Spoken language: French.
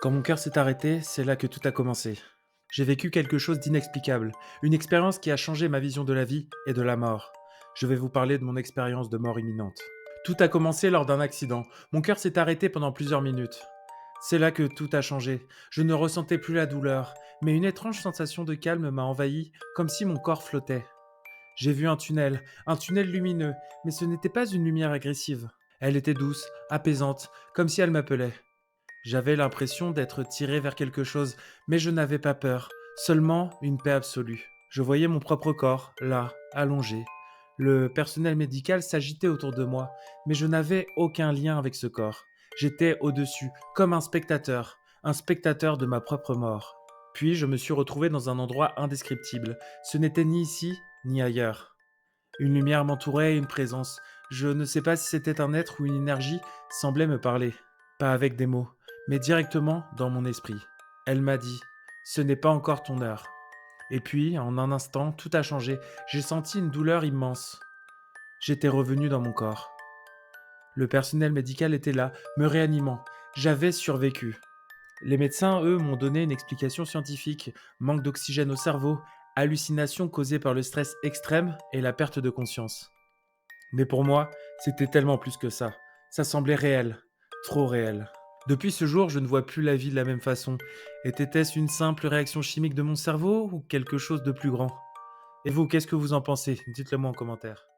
Quand mon cœur s'est arrêté, c'est là que tout a commencé. J'ai vécu quelque chose d'inexplicable, une expérience qui a changé ma vision de la vie et de la mort. Je vais vous parler de mon expérience de mort imminente. Tout a commencé lors d'un accident. Mon cœur s'est arrêté pendant plusieurs minutes. C'est là que tout a changé. Je ne ressentais plus la douleur, mais une étrange sensation de calme m'a envahi, comme si mon corps flottait. J'ai vu un tunnel lumineux, mais ce n'était pas une lumière agressive. Elle était douce, apaisante, comme si elle m'appelait. J'avais l'impression d'être tiré vers quelque chose, mais je n'avais pas peur, seulement une paix absolue. Je voyais mon propre corps, là, allongé. Le personnel médical s'agitait autour de moi, mais je n'avais aucun lien avec ce corps. J'étais au-dessus, comme un spectateur de ma propre mort. Puis je me suis retrouvé dans un endroit indescriptible. Ce n'était ni ici, ni ailleurs. Une lumière m'entourait, une présence. Je ne sais pas si c'était un être ou une énergie semblait me parler. Pas avec des mots, mais directement dans mon esprit. Elle m'a dit: ce n'est pas encore ton heure. Et puis, en un instant, tout a changé. J'ai senti une douleur immense. J'étais revenu dans mon corps. Le personnel médical était là, me réanimant. J'avais survécu. Les médecins, eux, m'ont donné une explication scientifique: manque d'oxygène au cerveau, hallucinations causées par le stress extrême et la perte de conscience. Mais pour moi, c'était tellement plus que ça. Ça semblait réel, trop réel. Depuis ce jour, je ne vois plus la vie de la même façon. Était-ce une simple réaction chimique de mon cerveau ou quelque chose de plus grand? Et vous, qu'est-ce que vous en pensez? Dites-le moi en commentaire.